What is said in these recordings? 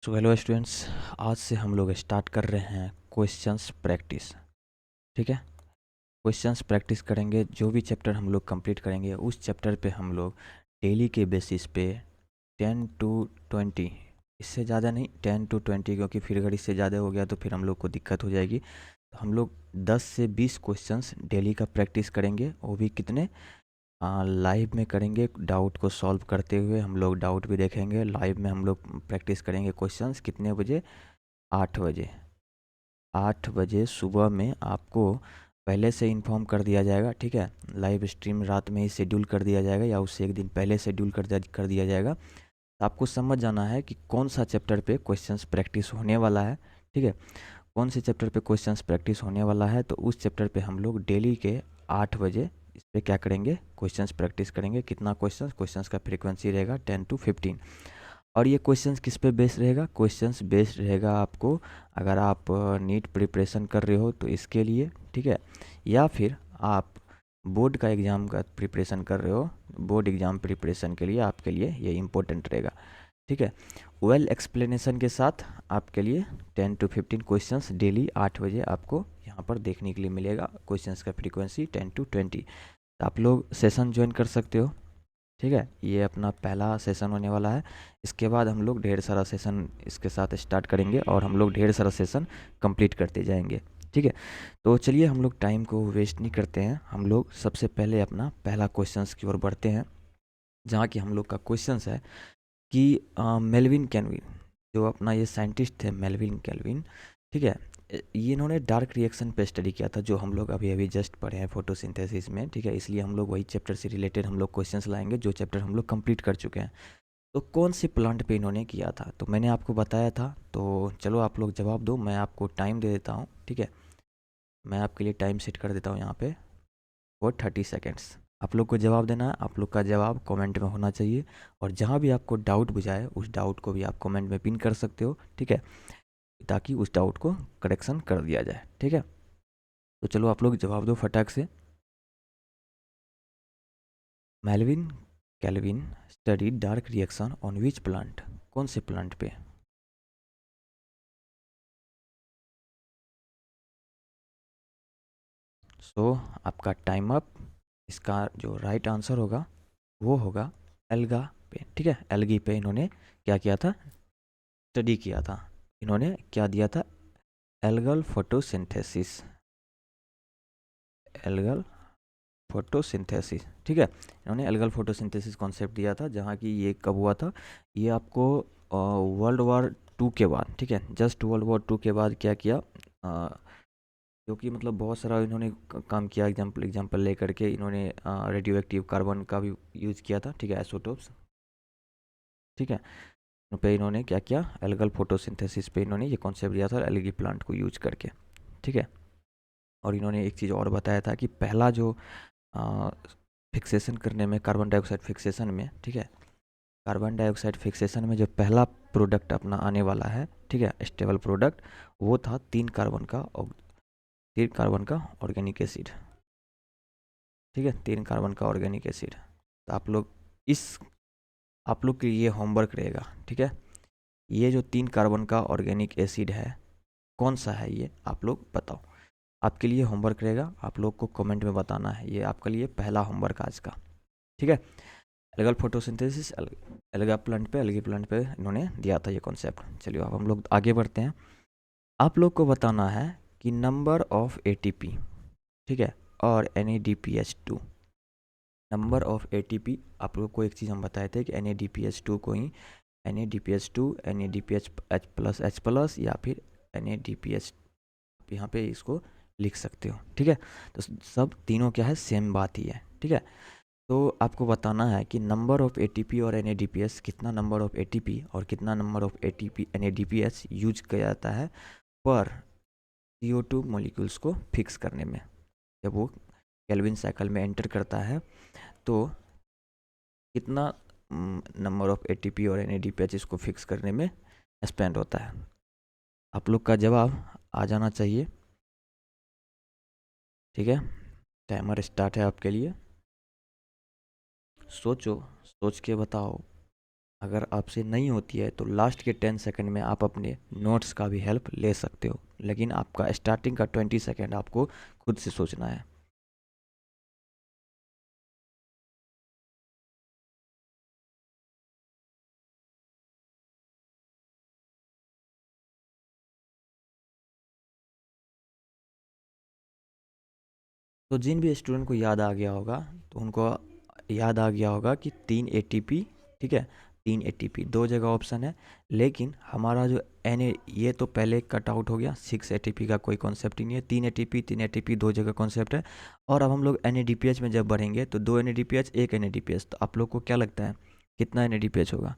So hello students, आज से हम लोग स्टार्ट कर रहे हैं क्वेश्चंस प्रैक्टिस। ठीक है, क्वेश्चंस प्रैक्टिस करेंगे। जो भी चैप्टर हम लोग कंप्लीट करेंगे उस चैप्टर पे हम लोग डेली के बेसिस पे 10 to 20, इससे ज़्यादा नहीं, 10 to 20, क्योंकि फिर अगर इससे ज़्यादा हो गया तो फिर हम लोग को दिक्कत हो जाएगी। तो हम लोग 10 से 20 क्वेश्चंस डेली का प्रैक्टिस करेंगे, वो भी कितने लाइव में करेंगे। डाउट को सॉल्व करते हुए हम लोग डाउट भी देखेंगे। लाइव में हम लोग प्रैक्टिस करेंगे क्वेश्चंस कितने बजे, 8 बजे। 8 बजे सुबह में आपको पहले से इन्फॉर्म कर दिया जाएगा। ठीक है, लाइव स्ट्रीम रात में ही शेड्यूल कर दिया जाएगा या उससे एक दिन पहले शेड्यूल कर दिया जाएगा। तो आपको समझ जाना है कि कौन सा चैप्टर पे क्वेश्चंस प्रैक्टिस होने वाला है। ठीक है, कौन से चैप्टर पे क्वेश्चंस प्रैक्टिस होने वाला है, तो उस चैप्टर पे हम लोग डेली के 8 बजे इस पे क्या करेंगे, क्वेश्चंस प्रैक्टिस करेंगे। कितना क्वेश्चंस का फ्रीक्वेंसी रहेगा 10 to 15। और ये क्वेश्चंस किस पे बेस्ड रहेगा, क्वेश्चंस बेस्ड रहेगा आपको अगर आप नीट प्रिपरेशन कर रहे हो तो इसके लिए। ठीक है, या फिर आप बोर्ड का एग्ज़ाम का प्रिपरेशन कर रहे हो, बोर्ड एग्ज़ाम प्रिपरेशन के लिए आपके लिए ये इम्पोर्टेंट रहेगा। ठीक है, वेल एक्सप्लेनेशन के साथ आपके लिए 10 to 15 क्वेश्चंस डेली 8 बजे आपको यहाँ पर देखने के लिए मिलेगा। क्वेश्चंस का फ्रीक्वेंसी 10 to 20। तो आप लोग सेशन ज्वाइन कर सकते हो। ठीक है, ये अपना पहला सेशन होने वाला है। इसके बाद हम लोग ढेर सारा सेशन इसके साथ स्टार्ट करेंगे और हम लोग ढेर सारा सेशन कंप्लीट करते जाएंगे। ठीक है, तो चलिए हम लोग टाइम को वेस्ट नहीं करते हैं, हम लोग सबसे पहले अपना पहला क्वेश्चंस की ओर बढ़ते हैं। जहाँ की हम लोग का क्वेश्चंस है कि मेल्विन कैल्विन, जो अपना ये साइंटिस्ट थे मेल्विन कैल्विन। ठीक है, ये इन्होंने डार्क रिएक्शन पे स्टडी किया था, जो हम लोग अभी अभी जस्ट पढ़े हैं फोटोसिंथेसिस में। ठीक है, इसलिए हम लोग वही चैप्टर से रिलेटेड हम लोग क्वेश्चंस लाएंगे जो चैप्टर हम लोग कंप्लीट कर चुके हैं। तो कौन से प्लांट पे इन्होंने किया था, तो मैंने आपको बताया था। तो चलो आप लोग जवाब दो, मैं आपको टाइम दे देता हूँ। ठीक है, मैं आपके लिए टाइम सेट कर देता हूँ यहाँ पे फॉर 30 सेकेंड्स। आप लोग को जवाब देना है, आप लोग का जवाब कमेंट में होना चाहिए। और जहाँ भी आपको डाउट बुझाए उस डाउट को भी आप कमेंट में पिन कर सकते हो। ठीक है, ताकि उस डाउट को करेक्शन कर दिया जाए। ठीक है, तो चलो आप लोग जवाब दो फटाक से। Melvin Calvin study dark reaction on which plant, कौन से प्लांट पे। सो आपका टाइम अप। इसका जो राइट आंसर होगा वो होगा एल्गा पे। ठीक है, एल्गी पे इन्होंने क्या किया था, स्टडी किया था। इन्होंने क्या दिया था, एल्गल फोटोसिंथेसिस, एल्गल फोटोसिंथेसिस। ठीक है, इन्होंने एल्गल फोटोसिंथेसिस कॉन्सेप्ट दिया था, जहाँ की ये कब हुआ था, ये आपको वर्ल्ड वॉर 2 के बाद। ठीक है, जस्ट वर्ल्ड वॉर 2 के बाद क्या किया, क्योंकि मतलब बहुत सारा इन्होंने काम किया। एग्जाम्पल लेकर के इन्होंने रेडियो एक्टिव कार्बन का भी यूज़ किया था। ठीक है, आइसोटोप्स। ठीक है, पे इन्होंने क्या किया, एल्गल फोटोसिंथेसिस पे इन्होंने ये कॉन्सेप्ट दिया था एल्गी प्लांट को यूज करके। ठीक है, और इन्होंने एक चीज़ और बताया था कि पहला जो फिक्सेशन करने में, कार्बन डाइऑक्साइड फिक्सेशन में, ठीक है, कार्बन डाइऑक्साइड फिक्सेशन में जो पहला प्रोडक्ट अपना आने वाला है, ठीक है, स्टेबल प्रोडक्ट, वो था 3 कार्बन का ऑर्गेनिक एसिड। ठीक है, 3 कार्बन का ऑर्गेनिक एसिड। तो इस आप लोग के लिए होमवर्क रहेगा। ठीक है, ये जो 3 कार्बन का ऑर्गेनिक एसिड है कौन सा है, ये आप लोग बताओ। आपके लिए होमवर्क रहेगा, आप लोग को कमेंट में बताना है। ये आपके लिए पहला होमवर्क आज का। ठीक है, एल्गल फोटोसिंथेसिस, एल्गी प्लांट पे इन्होंने दिया था ये कॉन्सेप्ट। चलिए अब हम लोग आगे बढ़ते हैं। आप लोग को बताना है कि नंबर ऑफ एटीपी, ठीक है, और NADPH2, नंबर ऑफ एटीपी। आप लोग को एक चीज़ हम बताए थे कि NADPH2 को ही NADPH2, NADPH+H+, या फिर NADPH, यहाँ पे इसको लिख सकते हो। ठीक है, तो सब तीनों क्या है, सेम बात ही है। ठीक है, तो आपको बताना है कि नंबर ऑफ एटीपी और NADPH, कितना नंबर ऑफ एटीपी और कितना number of ATP NADPH use किया जाता है पर CO2 मॉलिक्यूल्स को फिक्स करने में। जब वो केल्विन साइकिल में एंटर करता है तो कितना नंबर ऑफ एटीपी और NADPH इसको फिक्स करने में स्पेंड होता है। आप लोग का जवाब आ जाना चाहिए। ठीक है, टाइमर स्टार्ट है आपके लिए। सोचो, सोच के बताओ। अगर आपसे नहीं होती है तो लास्ट के 10 सेकंड में आप अपने नोट्स का भी हेल्प ले सकते हो, लेकिन आपका स्टार्टिंग का 20 सेकंड आपको खुद से सोचना है। तो जिन भी स्टूडेंट को याद आ गया होगा, तो उनको याद आ गया होगा कि 3 ATP, ठीक है, 3 ATP दो जगह ऑप्शन है, लेकिन हमारा जो एन ये तो पहले कट आउट हो गया, 6 ATP का कोई कॉन्सेप्ट ही नहीं है, 3 ATP दो जगह कॉन्सेप्ट है। और अब हम लोग NADPH में जब बढ़ेंगे तो 2 NADPH 1 NADPH, तो आप लोग को क्या लगता है कितना NADPH होगा?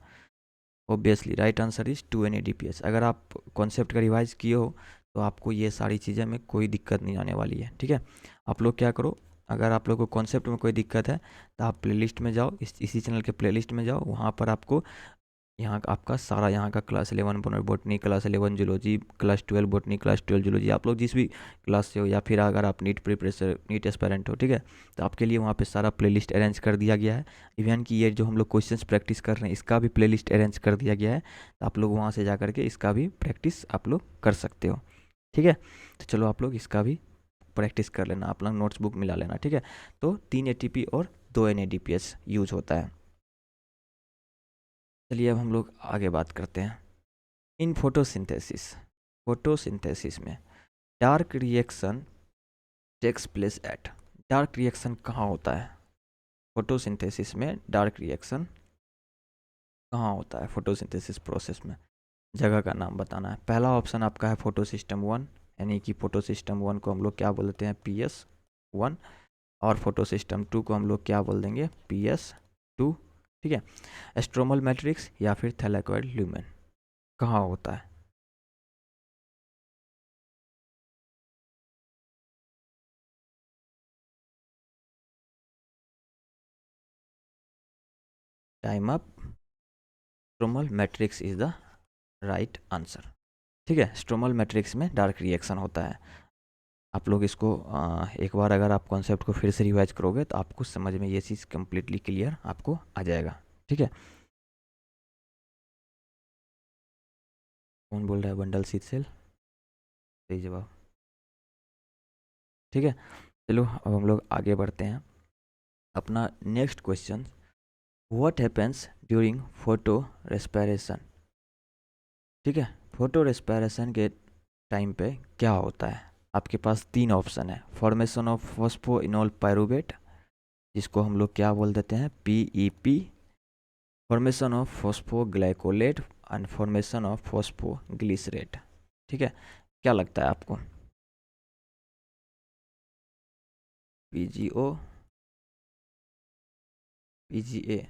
Obviously right answer is 2 NADPH। अगर आप कॉन्सेप्ट का रिवाइज किए हो तो आपको ये सारी चीज़ें में कोई दिक्कत नहीं आने वाली है, ठीक है। आप लोग क्या करो, अगर आप लोग को कॉन्सेप्ट में कोई दिक्कत है तो आप प्लेलिस्ट में जाओ, इसी चैनल के प्लेलिस्ट में जाओ, वहाँ पर आपको यहाँ का आपका सारा यहाँ का class 11 botany, class 11 zoology, class 12 botany, class 12 zoology, आप लोग जिस भी क्लास से हो, या फिर अगर आप नीट प्रिपरेशन नीट एस्पायरेंट हो, ठीक है, तो आपके लिए वहाँ पे सारा प्लेलिस्ट अरेंज कर दिया गया है। इवन कि ये जो हम लोग क्वेश्चंस प्रैक्टिस कर रहे हैं इसका भी प्लेलिस्ट अरेंज कर दिया गया है, तो आप लोग वहाँ से जा करके इसका भी प्रैक्टिस आप लोग कर सकते हो, ठीक है। तो चलो आप लोग इसका भी प्रैक्टिस कर लेना, आप लोग नोट्स बुक मिला लेना, ठीक है। तो 3 ATP और 2 NADPH यूज होता है। चलिए अब हम लोग आगे बात करते हैं। इन फोटोसिंथेसिस में dark reaction takes place at, dark reaction कहाँ होता है? फोटोसिंथेसिस में डार्क रिएक्शन कहाँ होता है? फोटोसिंथेसिस प्रोसेस में जगह का नाम बताना है। पहला ऑप्शन आपका है फोटो सिस्टम 1, यानी कि फोटो सिस्टम 1 को हम लोग क्या बोलते हैं? PS1। और फोटो सिस्टम 2 को हम लोग क्या बोल देंगे? PS2, ठीक है। एस्ट्रोमल मैट्रिक्स या फिर थैलेकॉइड ल्यूमेन कहाँ होता है? Time up. Stromal matrix is the right answer, ठीक है। स्ट्रोमल मैट्रिक्स में डार्क रिएक्शन होता है। आप लोग इसको एक बार अगर आप कॉन्सेप्ट को फिर से रिवाइज करोगे तो आपको समझ में ये चीज़ कम्प्लीटली क्लियर आपको आ जाएगा, ठीक है। कौन बोल रहा है बंडल सीट सेल? सही जवाब, ठीक है। चलो अब हम लोग आगे बढ़ते हैं। अपना next question, what happens during photo respiration, ठीक है। फोटो रेस्पिरेशन के टाइम पे क्या होता है? आपके पास 3 ऑप्शन है। फॉर्मेशन ऑफ फॉस्फोइनोल पायरुवेट, जिसको हम लोग क्या बोल देते हैं? PEP। Formation of phosphoglycolate and formation of phosphoglycerate, ठीक है। क्या लगता है आपको? PGO, PGA,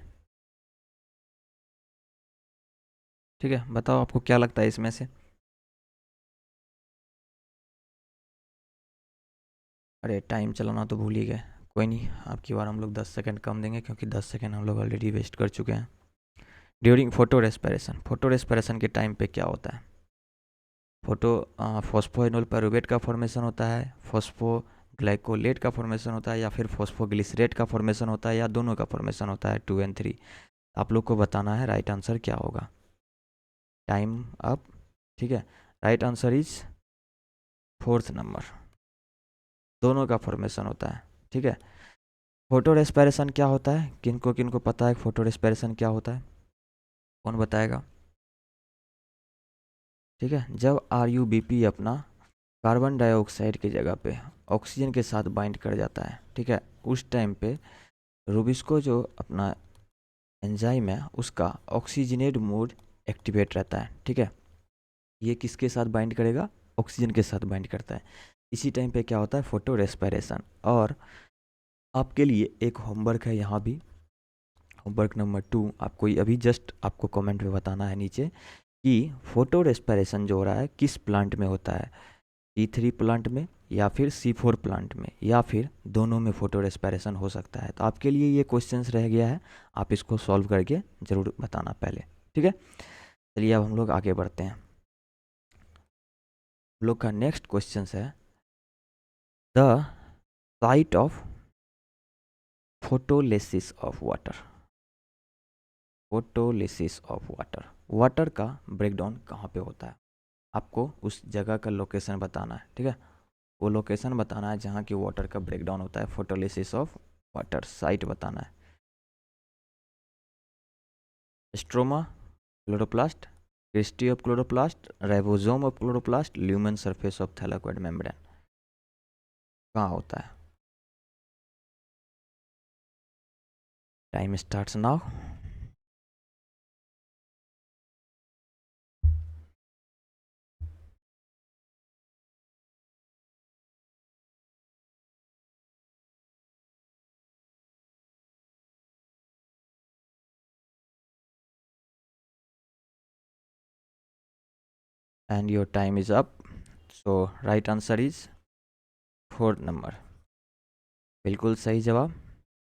ठीक है। बताओ आपको क्या लगता है इसमें से? अरे टाइम चलाना तो भूल ही गए, कोई नहीं, आपकी बार हम लोग 10 सेकंड कम देंगे, क्योंकि 10 सेकंड हम लोग ऑलरेडी वेस्ट कर चुके हैं। During photo respiration, photo respiration के टाइम पे क्या होता है? फोटो फॉस्फोइनोल पायरुवेट का फॉर्मेशन होता है, फॉस्फोग्लाइकोलेट का फॉर्मेशन होता है, या फिर फॉस्फोग्लिसरेट का फॉर्मेशन होता है, या दोनों का फॉर्मेशन होता है, 2 और 3। आप लोग को बताना है राइट आंसर क्या होगा। टाइम अप, ठीक है। Right answer is fourth number, दोनों का फॉर्मेशन होता है, ठीक है। फोटो रेस्पिरेशन क्या होता है? किनको किनको पता है फोटो रेस्पिरेशन क्या होता है? कौन बताएगा? ठीक है, जब RUBP अपना कार्बन डाइऑक्साइड की जगह पे ऑक्सीजन के साथ बाइंड कर जाता है, ठीक है, उस टाइम पे रूबिस्को जो अपना एंजाइम है उसका ऑक्सीजनेट मोड एक्टिवेट रहता है, ठीक है। ये किसके साथ बाइंड करेगा? ऑक्सीजन के साथ बाइंड करता है। इसी टाइम पे क्या होता है? Photo respiration. और आपके लिए एक होमवर्क है यहाँ भी, होमवर्क नंबर 2, आपको अभी जस्ट आपको कमेंट में बताना है नीचे कि फोटो रेस्पिरेशन जो हो रहा है किस प्लांट में होता है? E3 प्लांट में, या फिर C4 प्लांट में, या फिर दोनों में फोटो रेस्पिरेशन हो सकता है। तो आपके लिए ये क्वेश्चंस रह गया है, आप इसको सॉल्व करके ज़रूर बताना पहले, ठीक है। चलिए अब हम लोग आगे बढ़ते हैं। हम लोग का नेक्स्ट क्वेश्चन है, the site of photolysis of water, photolysis of water. Water का ब्रेकडाउन कहाँ पे होता है, आपको उस जगह का लोकेशन बताना है, ठीक है। वो लोकेशन बताना है जहाँ की वाटर का ब्रेकडाउन होता है, फोटोलिसिस ऑफ वाटर साइट बताना है। Stroma, chloroplast, cristae of chloroplast, ribosome of chloroplast, lumen surface of thylakoid membrane, कहाँ होता है? Time starts now. And your time is up. So right answer is 4 number, बिल्कुल सही जवाब।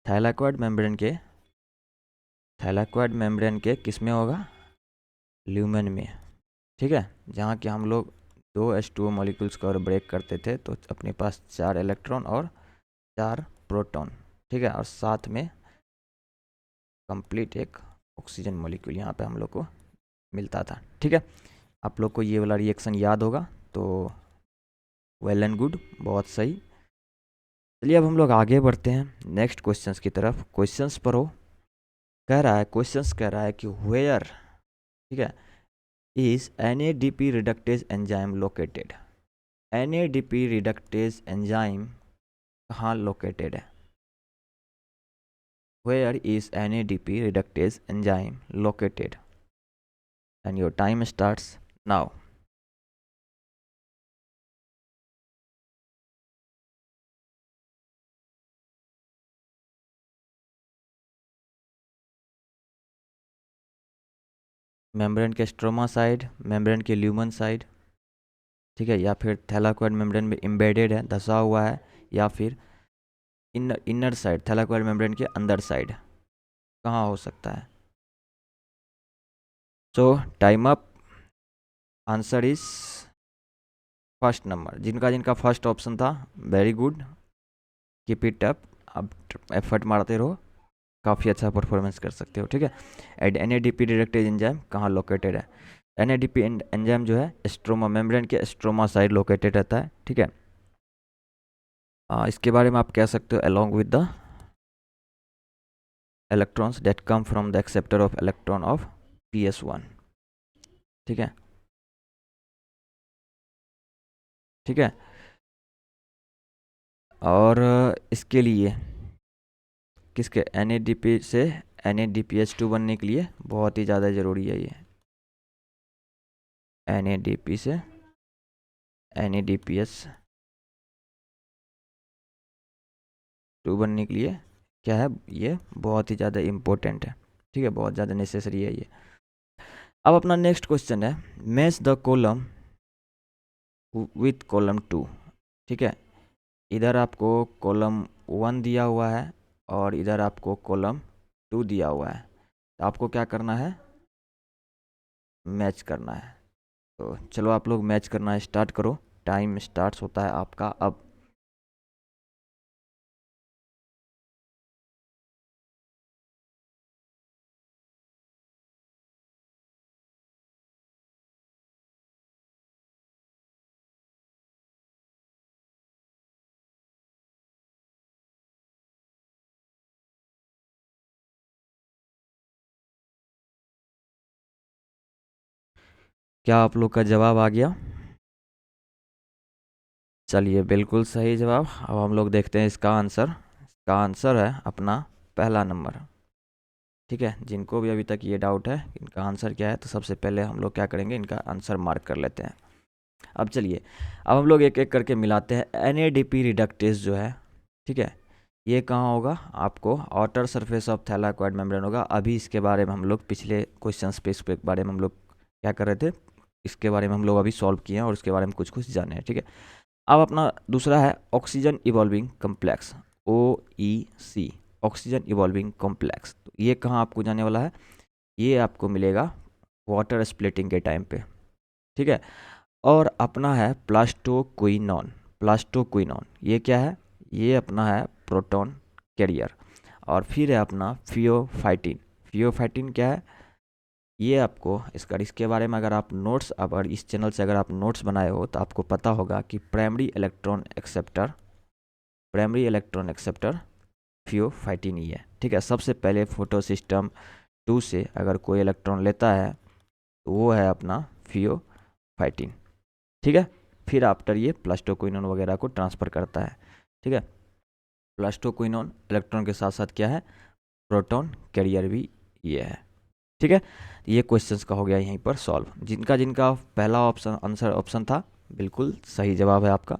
थैलाकोइड मेम्ब्रेन के किस में होगा? ल्यूमेन में, ठीक है। जहाँ कि हम लोग 2 H2O मॉलिक्यूल्स को और ब्रेक करते थे तो अपने पास 4 इलेक्ट्रॉन और 4 प्रोटॉन, ठीक है, और साथ में कंप्लीट एक ऑक्सीजन मॉलिक्यूल यहाँ पे हम लोग को मिलता था, ठीक है। आप लोग को ये वाला रिएक्शन याद होगा तो वेल एंड गुड, बहुत सही। चलिए अब हम लोग आगे बढ़ते हैं नेक्स्ट क्वेश्चंस की तरफ। क्वेश्चंस पर हो क्वेश्चंस कह रहा है कि वेयर, ठीक है, is NADP reductase enzyme located. NADP reductase enzyme कहाँ लोकेटेड है? Where is NADP reductase enzyme located? And your time starts now. Membrane के स्ट्रोमा साइड, मेम्ब्रेन के ल्यूमन साइड, ठीक है, या फिर थैलाकोइड मेम्ब्रेन में एम्बेडेड है, धसा हुआ है, या फिर इनर साइड, थैलाकोइड मेम्ब्रेन के अंदर साइड, कहाँ हो सकता है? सो time up. Answer is first number. जिनका जिनका फर्स्ट ऑप्शन था, very good, keep it up, अब एफर्ट मारते रहो, काफ़ी अच्छा परफॉर्मेंस कर सकते हो, ठीक है। एंड NADP रिडक्टेज एंजाइम कहाँ लोकेटेड है? NADP एंजाइम जो है स्ट्रोमा मेम्ब्रेन के स्ट्रोमा साइड लोकेटेड रहता है, ठीक है। इसके बारे में आप कह सकते हो along with the electrons that come from the acceptor of electron of PS1, ठीक है, ठीक है। और इसके लिए किसके NADP से NADPH2 बनने के लिए बहुत ही ज़्यादा ज़रूरी है ये। NADP से NADPH2 बनने के लिए क्या है, ये बहुत ही ज़्यादा इम्पोर्टेंट है, ठीक है, बहुत ज़्यादा नेसेसरी है ये। अब अपना नेक्स्ट क्वेश्चन है, match the column with column 2, ठीक है। इधर आपको कॉलम 1 दिया हुआ है और इधर आपको कॉलम 2 दिया हुआ है, तो आपको क्या करना है? मैच करना है। तो चलो आप लोग मैच करना स्टार्ट करो, टाइम स्टार्ट्स होता है आपका अब। क्या आप लोग का जवाब आ गया? चलिए बिल्कुल सही जवाब। अब हम लोग देखते हैं इसका आंसर। इसका आंसर है अपना पहला नंबर, ठीक है। जिनको भी अभी तक ये डाउट है इनका आंसर क्या है, तो सबसे पहले हम लोग क्या करेंगे, इनका आंसर मार्क कर लेते हैं। अब चलिए, अब हम लोग एक एक करके मिलाते हैं। NADP रिडक्टेज जो है, ठीक है, ये कहाँ होगा? आपको outer surface of thylakoid membrane होगा। अभी इसके बारे में हम लोग पिछले क्वेश्चन पे इसके बारे में हम लोग क्या कर रहे थे, इसके बारे में हम लोग अभी सॉल्व किए हैं और इसके बारे में कुछ कुछ जाने हैं, ठीक है। अब अपना दूसरा है oxygen evolving complex, OEC, oxygen evolving complex. तो ये कहाँ आपको जाने वाला है? ये आपको मिलेगा वाटर स्प्लिटिंग के टाइम पे, ठीक है। और अपना है प्लास्टोक्विनोन। प्लास्टोक्विनोन ये क्या है? ये अपना है प्रोटॉन कैरियर। और फिर है अपना फियोफाइटिन। फियोफाइटिन क्या है, ये आपको इसके बारे में अगर आप नोट्स, अगर इस चैनल से अगर आप नोट्स बनाए हो तो आपको पता होगा कि प्राइमरी इलेक्ट्रॉन एक्सेप्टर फियोफाइटिन ही है। ठीक है, सबसे पहले फोटो सिस्टम 2 से अगर कोई इलेक्ट्रॉन लेता है तो वो है अपना फियोफाइटिन। ठीक है, फिर आफ्टर ये प्लास्टोक्विनोन वगैरह को ट्रांसफ़र करता है। ठीक है, प्लास्टोक्विनोन इलेक्ट्रॉन के साथ साथ क्या है, प्रोटॉन कैरियर भी ये है। ठीक है, ये क्वेश्चंस का हो गया यहीं पर सॉल्व। जिनका जिनका पहला आंसर ऑप्शन था बिल्कुल सही जवाब है आपका।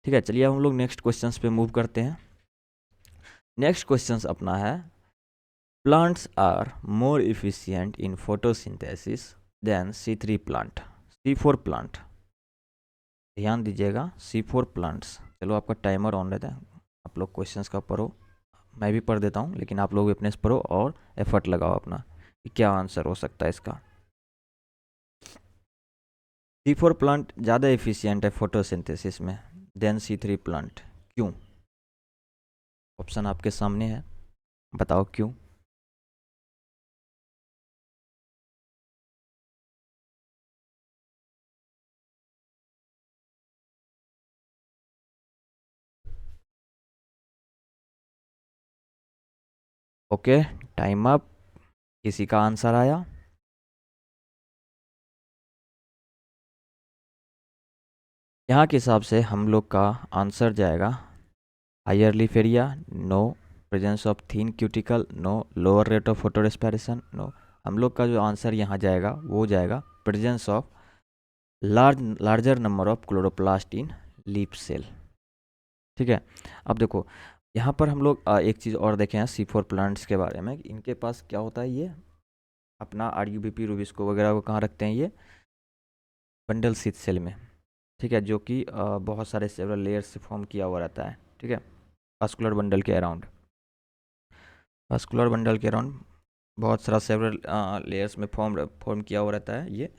ठीक है, चलिए हम लोग नेक्स्ट क्वेश्चंस पे मूव करते हैं। नेक्स्ट क्वेश्चंस अपना है, plants are more efficient in photosynthesis than C3 plant, C4 plant. ध्यान दीजिएगा, C4 प्लांट्स। चलो आपका टाइमर ऑन रहता है, आप लोग क्वेश्चंस का पढ़ो, मैं भी पढ़ देता हूँ, लेकिन आप लोग भी अपने से पढ़ो और एफर्ट लगाओ अपना कि क्या आंसर हो सकता है इसका। C4 प्लांट ज़्यादा एफिशिएंट है फोटोसिंथेसिस में देन C3 प्लांट, क्यों? ऑप्शन आपके सामने है, बताओ क्यों। Okay, time up. किसी का आंसर आया? यहाँ के हिसाब से हम लोग का आंसर जाएगा higher leaf area, no. Presence of thin cuticle, no. Lower rate of photorespiration, no. हम लोग का जो आंसर यहाँ जाएगा वो जाएगा presence of larger number of chloroplast in leaf cell. ठीक है, अब देखो यहाँ पर हम लोग एक चीज़ और देखें हैं C4 प्लांट्स के बारे में, इनके पास क्या होता है, ये अपना RUBP रूबिस्को वगैरह को कहाँ रखते हैं, ये बंडल शीथ सेल में। ठीक है, जो कि बहुत सारे सेवरल लेयर्स से फॉर्म किया हुआ रहता है। ठीक है, वास्कुलर बंडल के अराउंड, बहुत सारा सेवरल लेयर्स में फॉर्म किया हुआ रहता है ये।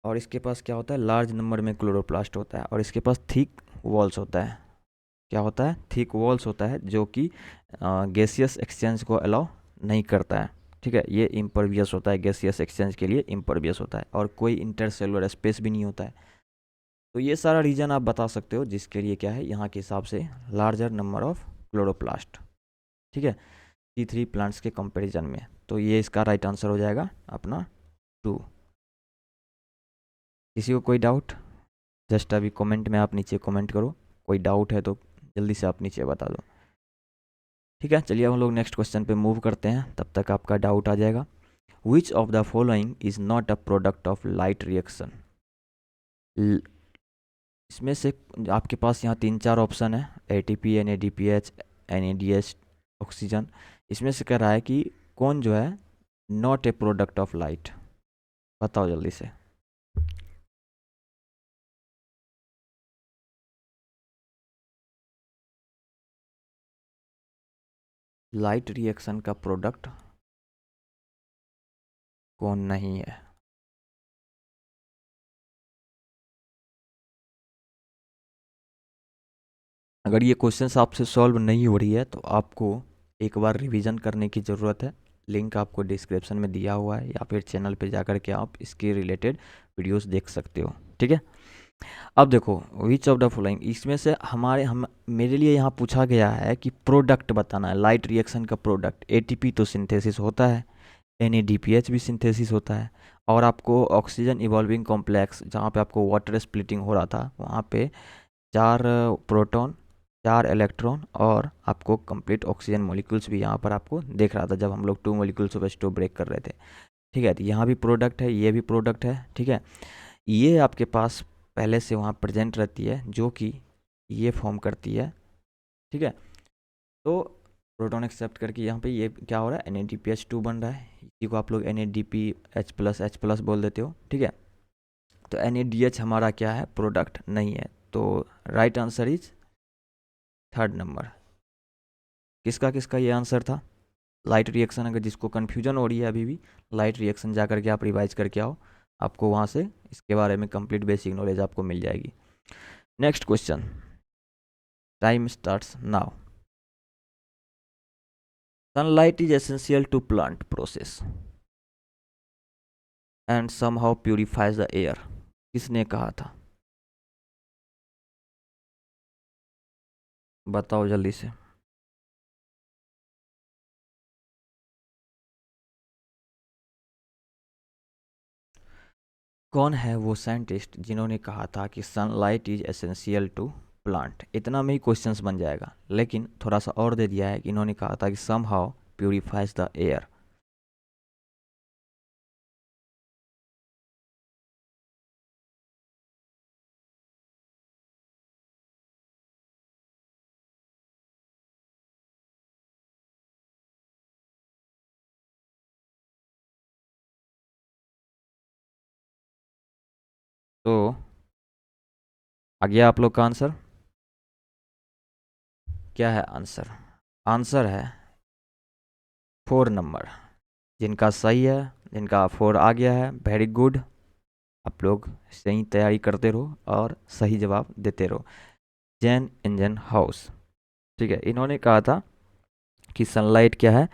और इसके पास क्या होता है, लार्ज नंबर में क्लोरोप्लास्ट होता है, और इसके पास थिक वॉल्स होता है। क्या होता है, थिक वॉल्स होता है, जो कि गैसियस एक्सचेंज को अलाउ नहीं करता है। ठीक है, ये इम्परवियस होता है, गैसियस एक्सचेंज के लिए इम्परवियस होता है, और कोई इंटरसेलुलर स्पेस भी नहीं होता है। तो ये सारा रीजन आप बता सकते हो जिसके लिए क्या है, यहाँ के हिसाब से लार्जर नंबर ऑफ क्लोरोप्लास्ट। ठीक है, C3 प्लांट्स के कंपैरिजन में। तो ये इसका राइट आंसर हो जाएगा अपना 2। किसी को कोई डाउट? जस्ट अभी कमेंट में आप नीचे कमेंट करो, कोई डाउट है तो जल्दी से आप नीचे बता दो। ठीक है, चलिए हम लोग नेक्स्ट क्वेश्चन पे मूव करते हैं, तब तक आपका डाउट आ जाएगा। Which of the following is not a product of light reaction? इसमें से आपके पास यहाँ 3-4 ऑप्शन है, ATP, NADPH, NADH, ऑक्सीजन। इसमें से कह रहा है कि कौन जो है not a product of light, बताओ जल्दी से। लाइट रिएक्शन का प्रोडक्ट कौन नहीं है? अगर ये क्वेश्चंस आपसे सॉल्व नहीं हो रही है तो आपको एक बार रिवीजन करने की ज़रूरत है। लिंक आपको डिस्क्रिप्शन में दिया हुआ है, या फिर चैनल पे जाकर के आप इसके रिलेटेड वीडियोस देख सकते हो। ठीक है, अब देखो विच ऑफ द फॉलोइंग, इसमें से हम मेरे लिए यहाँ पूछा गया है कि प्रोडक्ट बताना है, लाइट रिएक्शन का प्रोडक्ट। ATP तो सिंथेसिस होता है, NADPH भी सिंथेसिस होता है, और आपको ऑक्सीजन इवॉल्विंग कॉम्प्लेक्स, जहाँ पे आपको वाटर स्प्लिटिंग हो रहा था, वहाँ पे 4 प्रोटॉन, 4 इलेक्ट्रॉन, और आपको कंप्लीट ऑक्सीजन मॉलिक्यूल्स भी यहाँ पर आपको देख रहा था जब हम लोग 2 मॉलिक्यूल्स ऑफ H2 ब्रेक कर रहे थे। ठीक है, तो यहाँ भी प्रोडक्ट है, ये भी प्रोडक्ट है। ठीक है, ये आपके पास पहले से वहाँ प्रेजेंट रहती है, जो कि ये फॉर्म करती है। ठीक है, तो प्रोटॉन एक्सेप्ट करके यहाँ पे ये क्या हो रहा है, NADPH2 बन रहा है, इसी को आप लोग NADPH+H+ बोल देते हो। ठीक है, तो NADH हमारा क्या है, प्रोडक्ट नहीं है, तो right answer is 3rd number. किसका किसका ये आंसर था? लाइट रिएक्शन, अगर जिसको कन्फ्यूजन हो रही है अभी भी, लाइट रिएक्शन जा करके आप रिवाइज करके आओ, आपको वहाँ से इसके बारे में कंप्लीट बेसिक नॉलेज आपको मिल जाएगी। Next question, time starts now. Sunlight is essential to plant process and somehow purifies the air. किसने कहा था? बताओ जल्दी से। कौन है वो साइंटिस्ट जिन्होंने कहा था कि sunlight is essential to plant? इतना में ही क्वेश्चंस बन जाएगा, लेकिन थोड़ा सा और दे दिया है कि इन्होंने कहा था कि somehow purifies the air. तो आ गया आप लोग का आंसर? क्या है आंसर? आंसर है 4 नंबर। जिनका सही है, जिनका 4 आ गया है, वेरी गुड। आप लोग सही तैयारी करते रहो और सही जवाब देते रहो। जैन इंजन हाउस, ठीक है, इन्होंने कहा था कि सनलाइट क्या है,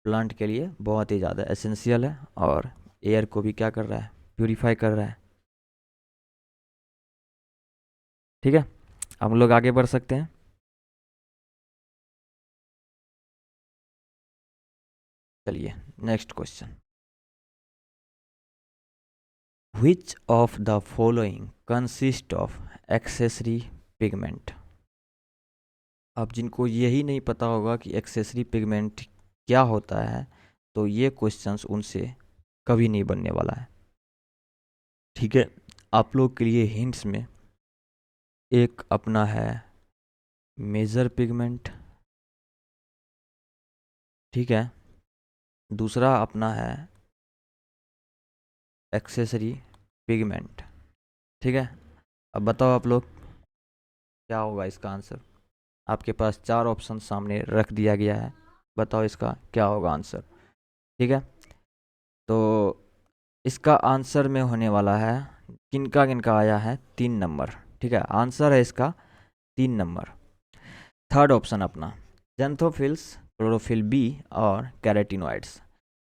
प्लांट के लिए बहुत ही ज़्यादा एसेंशियल है और एयर को भी क्या कर रहा है, प्यूरिफाई कर रहा है। ठीक है, हम लोग आगे बढ़ सकते हैं। चलिए next question. Which of the following consist of accessory pigment? अब जिनको यही नहीं पता होगा कि एक्सेसरी पिगमेंट क्या होता है, तो ये क्वेश्चंस उनसे कभी नहीं बनने वाला है। ठीक है, आप लोग के लिए हिंट्स में एक अपना है मेजर पिगमेंट, ठीक है, दूसरा अपना है एक्सेसरी पिगमेंट। ठीक है, अब बताओ आप लोग क्या होगा इसका आंसर। आपके पास 4 ऑप्शन सामने रख दिया गया है, बताओ इसका क्या होगा आंसर। ठीक है, तो इसका आंसर में होने वाला है, किनका किनका आया है 3 नंबर। ठीक है, आंसर है इसका 3 नंबर, थर्ड ऑप्शन अपना जेंथोफिल्स, क्लोरोफिल बी और कैरेटिनॉइड्स।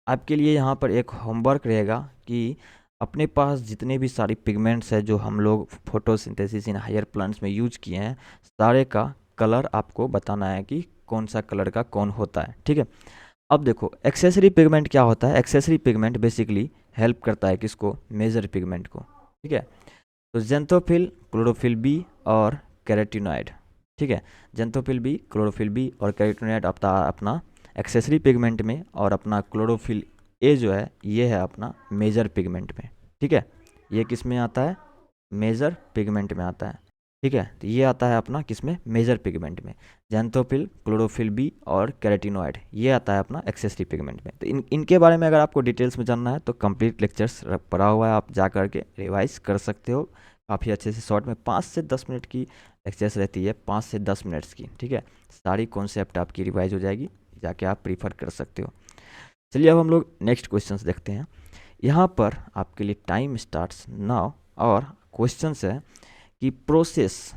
आपके लिए यहाँ पर एक होमवर्क रहेगा कि अपने पास जितने भी सारी पिगमेंट्स है जो हम लोग फोटोसिंथेसिस इन हायर प्लांट्स में यूज किए हैं, सारे का कलर आपको बताना है कि कौन सा कलर का कौन होता है। ठीक है, अब देखो एक्सेसरी पिगमेंट क्या होता है। एक्सेसरी पिगमेंट बेसिकली हेल्प करता है किसको, मेजर पिगमेंट को। ठीक है, तो जेंथोफिल, क्लोरोफिल बी और कैरेटिनॉइड। ठीक है, जेंथोफिल बी, क्लोरोफिल बी और कैरेटिनॉइड अपना एक्सेसरी पिगमेंट में, और अपना क्लोरोफिल ए जो है ये है अपना मेजर पिगमेंट में। ठीक है, ये किस में आता है, मेजर पिगमेंट में आता है। ठीक है, तो ये आता है अपना किस में, मेजर पिगमेंट में। जेंथोफिल, क्लोरोफिल बी और कैरेटिनॉइड ये आता है अपना एक्सेसरी पिगमेंट में। तो इनके बारे में अगर आपको डिटेल्स में जानना है तो कंप्लीट लेक्चर्स पढ़ा हुआ है, आप जा करके रिवाइज कर सकते हो काफ़ी अच्छे से। शॉर्ट में 5 से 10 मिनट की लेक्चर्स रहती है, 5 से 10 मिनट्स की। ठीक है, सारी कॉन्सेप्ट आपकी रिवाइज हो जाएगी, जाके आप प्रीफर कर सकते हो। चलिए अब हम लोग नेक्स्ट क्वेश्चंस देखते हैं। यहाँ पर आपके लिए टाइम स्टार्ट्स नाउ और क्वेश्चंस है कि प्रोसेस,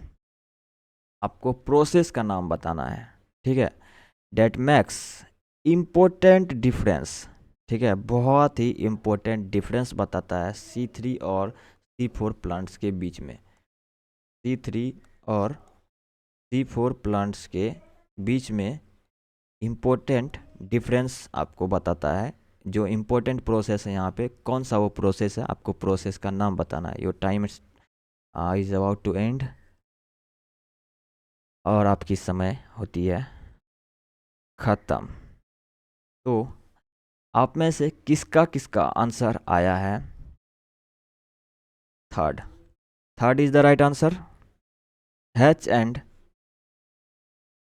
आपको प्रोसेस का नाम बताना है। ठीक है, डेट मैक्स इम्पोर्टेंट डिफरेंस। ठीक है, बहुत ही इम्पोर्टेंट डिफरेंस बताता है C3 और C4 प्लांट्स के बीच में। C3 और C4 प्लांट्स के बीच में इम्पोर्टेंट डिफरेंस आपको बताता है। जो इम्पोर्टेंट प्रोसेस है यहाँ पे कौन सा वो प्रोसेस है, आपको प्रोसेस का नाम बताना है। Your time is about to end और आपकी समय होती है ख़त्म। तो आप में से किसका किसका आंसर आया है third? Third is the right answer, hatch and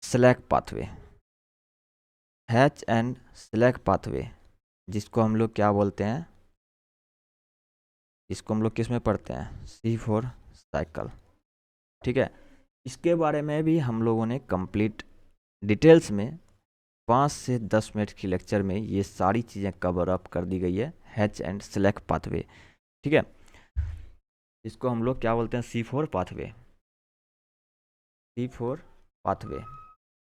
slack pathway. Hatch and slack pathway, जिसको हम लोग क्या बोलते हैं, इसको हम लोग किस में पढ़ते हैं, C4 साइकिल। ठीक है, इसके बारे में भी हम लोगों ने कंप्लीट डिटेल्स में 5 से 10 मिनट की लेक्चर में ये सारी चीज़ें कवर अप कर दी गई है, हैच एंड स्लैक पाथवे। ठीक है, इसको हम लोग क्या बोलते हैं, C4 पाथवे, C4 पाथवे।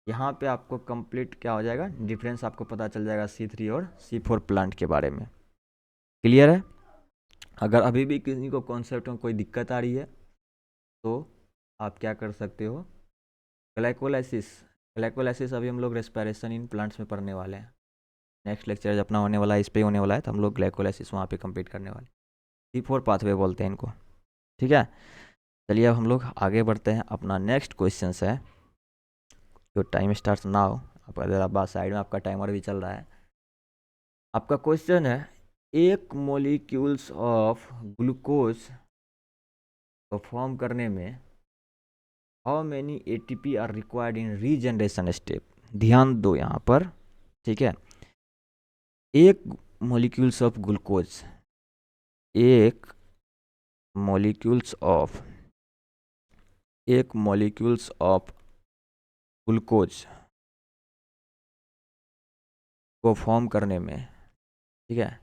यहाँ पे आपको कंप्लीट क्या हो जाएगा, डिफरेंस आपको पता चल जाएगा C3 और C4 प्लांट के बारे में। क्लियर है? अगर अभी भी किसी को कॉन्सेप्ट में कोई दिक्कत आ रही है तो आप क्या कर सकते हो, ग्लाइकोलाइसिस। ग्लाइकोलाइसिस अभी हम लोग रेस्पिरेशन इन प्लांट्स में पढ़ने वाले हैं। नेक्स्ट लेक्चर अपना होने वाला है, इस पे होने वाला है, तो हम लोग ग्लाइकोलाइसिस वहाँ पे कंप्लीट करने वाले। C4 पाथवे बोलते हैं इनको। ठीक है, चलिए अब हम लोग आगे बढ़ते हैं। अपना नेक्स्ट क्वेश्चन है, जो टाइम स्टार्ट नाउ। आप अगर आप बात साइड में आपका टाइमर भी चल रहा है। आपका क्वेश्चन है, एक मोलिक्यूल्स ऑफ ग्लूकोज को फॉर्म करने में how many ATP are required in regeneration step. ध्यान दो यहाँ पर, ठीक है। एक मोलिक्यूल्स ऑफ ग्लूकोज, एक मोलिक्यूल्स ऑफ ग्लूकोज को फॉर्म करने में, ठीक है,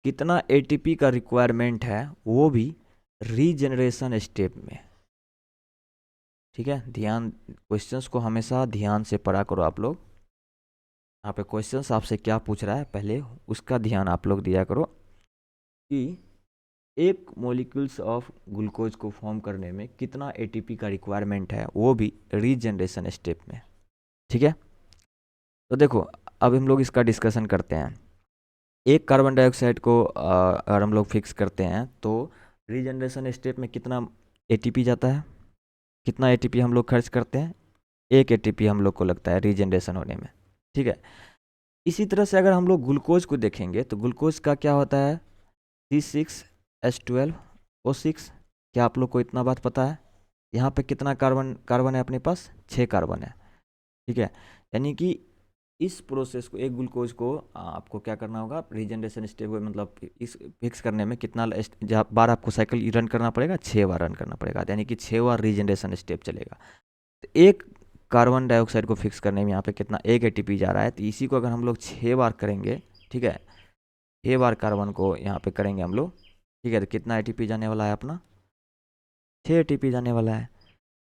कितना ATP का रिक्वायरमेंट है, वो भी रीजनरेशन स्टेप में। ठीक है, ध्यान, क्वेश्चंस को हमेशा ध्यान से पढ़ा करो आप लोग। यहाँ पे क्वेश्चंस आपसे क्या पूछ रहा है पहले उसका ध्यान आप लोग दिया करो, कि एक मॉलिक्यूल्स ऑफ ग्लूकोज को फॉर्म करने में कितना ATP का रिक्वायरमेंट है, वो भी रीजनरेशन स्टेप में। ठीक है, तो देखो अब हम लोग इसका डिस्कशन करते हैं। एक कार्बन डाइऑक्साइड को अगर हम लोग फिक्स करते हैं तो रीजनरेशन स्टेप में कितना ATP जाता है, कितना ATP हम लोग खर्च करते हैं, 1 ATP हम लोग को लगता है रीजनरेशन होने में। ठीक है, इसी तरह से अगर हम लोग ग्लूकोज को देखेंगे तो ग्लूकोज का क्या होता है, C6H12O6। क्या आप लोग को इतना बात पता है? यहाँ पे कितना कार्बन है अपने पास, 6 कार्बन है। ठीक है, यानी कि इस प्रोसेस को, एक ग्लूकोज को आपको क्या करना होगा, रीजनरेशन स्टेप मतलब इस फिक्स करने में कितना बार आपको साइकिल रन करना पड़ेगा, 6 बार रन करना पड़ेगा, यानी कि 6 बार रीजनरेशन स्टेप चलेगा। तो एक कार्बन डाइऑक्साइड को फिक्स करने में यहाँ पे कितना, 1 ATP जा रहा है। तो इसी को अगर हम लोग 6 बार करेंगे, ठीक है, 6 बार कार्बन को यहाँ पे करेंगे हम लोग, ठीक है, तो कितना ATP जाने वाला है अपना, 6 ATP जाने वाला है।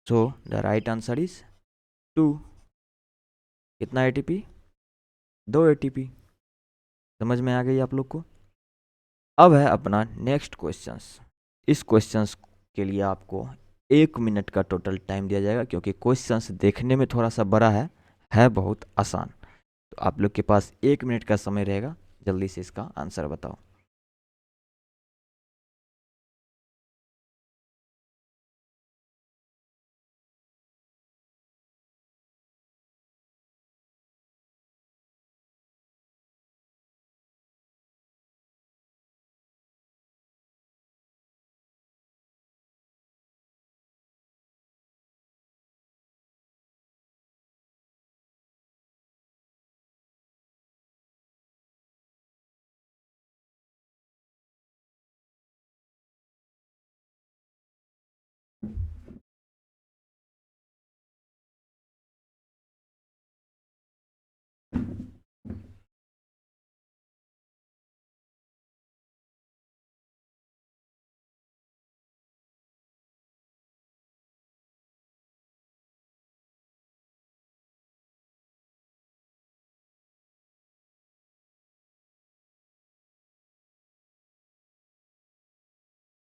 So the right answer is 2। कितना ATP, 2 ATP। समझ में आ गई आप लोग को? अब है अपना नेक्स्ट क्वेश्चंस। इस क्वेश्चंस के लिए आपको 1 मिनट का टोटल टाइम दिया जाएगा, क्योंकि क्वेश्चंस देखने में थोड़ा सा बड़ा है बहुत आसान। तो आप लोग के पास 1 मिनट का समय रहेगा, जल्दी से इसका आंसर बताओ।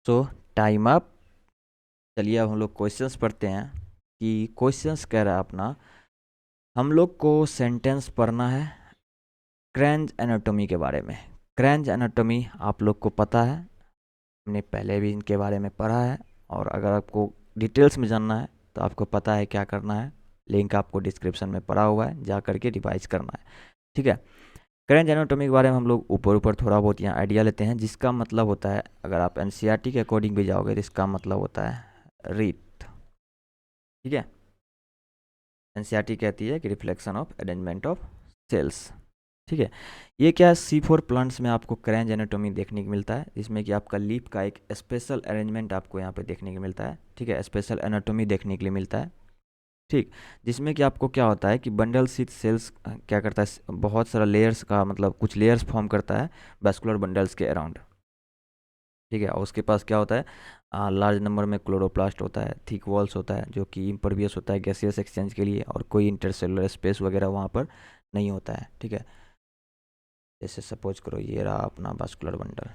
तो टाइम अप। चलिए अब हम लोग क्वेश्चंस पढ़ते हैं, कि क्वेश्चंस कह रहा है अपना, हम लोग को सेंटेंस पढ़ना है क्रैंच एनाटॉमी के बारे में। क्रैंच एनाटॉमी आप लोग को पता है, हमने पहले भी इनके बारे में पढ़ा है, और अगर आपको डिटेल्स में जानना है तो आपको पता है क्या करना है, लिंक आपको डिस्क्रिप्शन में पड़ा हुआ है, जा करके रिवाइज करना है। ठीक है, क्रैंच एनाटॉमी के बारे में हम लोग ऊपर ऊपर थोड़ा बहुत यहाँ आइडिया लेते हैं, जिसका मतलब होता है, अगर आप NCERT के अकॉर्डिंग भी जाओगे तो इसका मतलब होता है रीथ। ठीक है, NCERT कहती है कि reflection of arrangement of cells. ठीक है, ये क्या है, C4 प्लांट्स में आपको क्रैंच एनाटॉमी देखने को मिलता है, जिसमें कि आपका लीफ का एक स्पेशल अरेंजमेंट आपको यहाँ पे देखने को मिलता है। ठीक है, स्पेशल एनाटॉमी देखने के लिए मिलता है। ठीक, जिसमें कि आपको क्या होता है कि बंडल शीथ सेल्स क्या करता है, बहुत सारा लेयर्स का मतलब कुछ लेयर्स फॉर्म करता है वैस्कुलर बंडल्स के अराउंड। ठीक है। और उसके पास क्या होता है, लार्ज नंबर में क्लोरोप्लास्ट होता है, थिक वॉल्स होता है जो कि इम्परवियस होता है गैसियस एक्सचेंज के लिए, और कोई इंटरसेलुलर स्पेस वगैरह वहाँ पर नहीं होता है। ठीक है। जैसे सपोज करो ये रहा अपना वास्कुलर बंडल,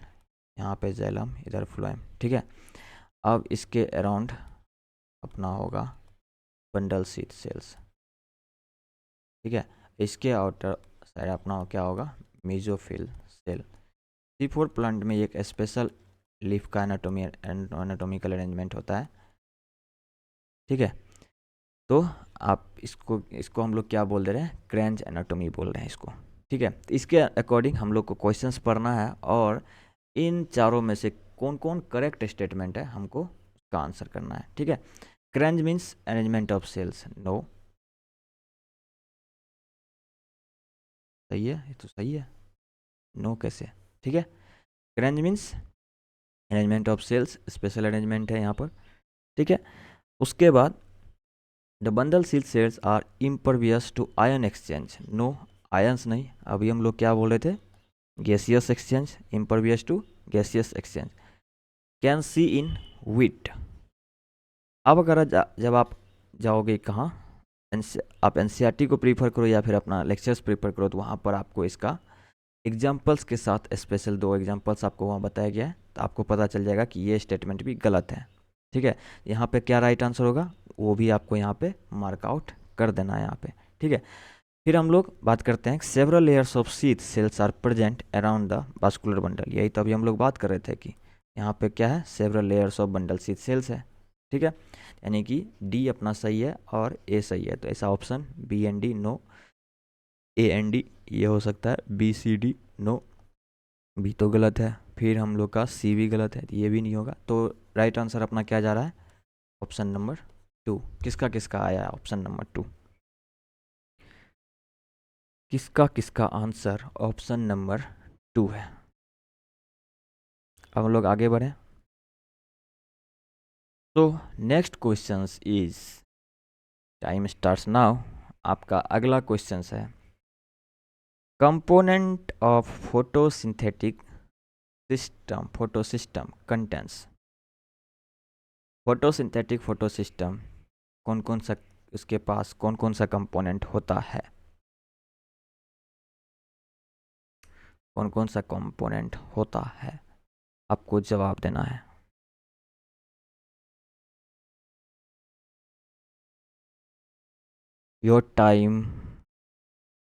यहाँ पे जैलम, इधर फ्लोएम। ठीक है। अब इसके अराउंड अपना होगा बंडल सीट सेल्स। ठीक है। इसके आउटर साइड अपना क्या होगा, मेसोफिल सेल। C4 प्लांट में एक स्पेशल लीफ का एनाटॉमिकल अरेंजमेंट होता है। ठीक है। तो आप इसको इसको हम लोग क्या बोल दे रहे हैं, क्रेंच एनाटॉमी बोल रहे हैं इसको। ठीक है। तो इसके अकॉर्डिंग हम लोग को क्वेश्चंस पढ़ना है, और इन चारों में से कौन कौन करेक्ट स्टेटमेंट है हमको उसका आंसर करना है। ठीक है। Kranz means arrangement of cells, no. सही है, ये तो सही है। नो कैसे? ठीक है। Kranz means arrangement of cells, special arrangement है यहाँ पर। ठीक है। उसके बाद the bundle sheath cells are impervious to ion exchange, no, ions नहीं। अभी हम लोग क्या बोल रहे थे, gaseous exchange, impervious to gaseous exchange. Can see in with. अब अगर जब आप जाओगे कहाँ, आप एनसीईआरटी को प्रीफर करो या फिर अपना लेक्चर्स प्रीफर करो, तो वहाँ पर आपको इसका एग्जाम्पल्स के साथ स्पेशल 2 एग्जाम्पल्स आपको वहाँ बताया गया है, तो आपको पता चल जाएगा कि ये स्टेटमेंट भी गलत है। ठीक है। यहाँ पे क्या राइट आंसर होगा वो भी आपको यहाँ पे मार्क आउट कर देना है यहाँ पे। ठीक है। फिर हम लोग बात करते हैं, several layers of sheath cells are present around the vascular bundle. यही तो अभी हम लोग बात कर रहे थे कि यहाँ पे क्या है, several layers of bundle sheath sales है। ठीक है। यानी कि डी अपना सही है और ए सही है, तो ऐसा option B and D no, A and D ये हो सकता है, B C D no, B तो गलत है, फिर हम लोग का सी भी गलत है, तो ये भी नहीं होगा। तो राइट आंसर अपना क्या जा रहा है, ऑप्शन नंबर 2। किसका किसका आया है ऑप्शन नंबर 2, किसका किसका आंसर ऑप्शन नंबर 2 है। अब हम लोग आगे बढ़ें। तो next question is, time starts now. आपका अगला क्वेश्चन है, component of photosynthetic system, photosystem contents. Photosynthetic photosystem कौन कौन सा, उसके पास कौन कौन सा कंपोनेंट होता है, कौन कौन सा कंपोनेंट होता है, आपको जवाब देना है। Your time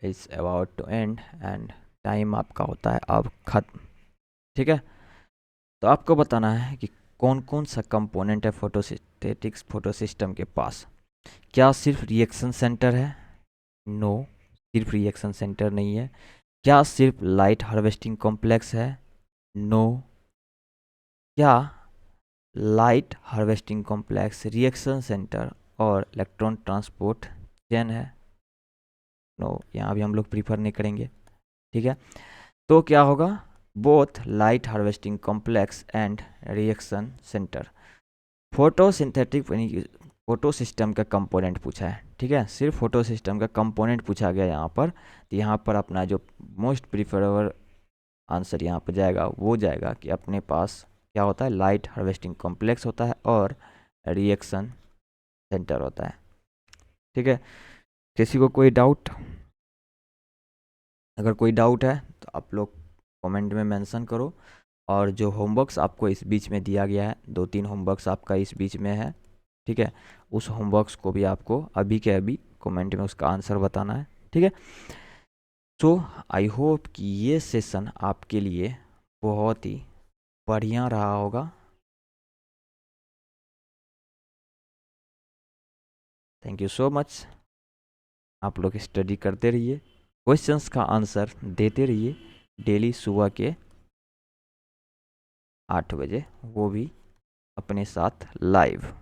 is about to end, end time आपका होता है अब खत्म। ठीक है। तो आपको बताना है कि कौन कौन सा कंपोनेंट है फोटोसिंथेटिक फोटोसिस्टम के पास। क्या सिर्फ रिएक्शन सेंटर है, नो, सिर्फ रिएक्शन सेंटर नहीं है। क्या सिर्फ लाइट हार्वेस्टिंग कॉम्प्लेक्स है, नो। क्या light harvesting complex, reaction centre और इलेक्ट्रॉन ट्रांसपोर्ट चेन है, नो, यहाँ भी हम लोग प्रीफर नहीं करेंगे। ठीक है। तो क्या होगा, both light harvesting complex and reaction centre. Photosynthetic photo system का कंपोनेंट पूछा है। ठीक है। सिर्फ फोटो सिस्टम का कंपोनेंट पूछा गया यहाँ पर, तो यहाँ पर अपना जो मोस्ट प्रीफरेबल आंसर यहाँ पर जाएगा वो जाएगा कि अपने पास क्या होता है, लाइट हार्वेस्टिंग कॉम्प्लेक्स होता है और रिएक्शन सेंटर होता है। ठीक है। किसी को कोई डाउट, अगर कोई डाउट है तो आप लोग कमेंट में मेंशन करो, और जो होमवर्क्स आपको इस बीच में दिया गया है, 2-3 होमवर्क्स आपका इस बीच में है। ठीक है। उस होमवर्क्स को भी आपको अभी के अभी कमेंट में उसका आंसर बताना है। ठीक है। सो आई होप कि ये सेशन आपके लिए बहुत ही बढ़िया रहा होगा। Thank you so much. आप लोग स्टडी करते रहिए, क्वेश्चंस का आंसर देते रहिए डेली सुबह के 8 बजे, वो भी अपने साथ लाइव।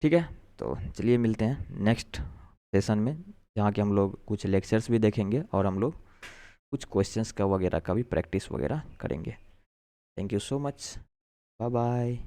ठीक है। तो चलिए मिलते हैं नेक्स्ट सेशन में, जहाँ के हम लोग कुछ लेक्चर्स भी देखेंगे और हम लोग कुछ क्वेश्चंस का वगैरह का भी प्रैक्टिस वगैरह करेंगे। Thank you so much. Bye bye.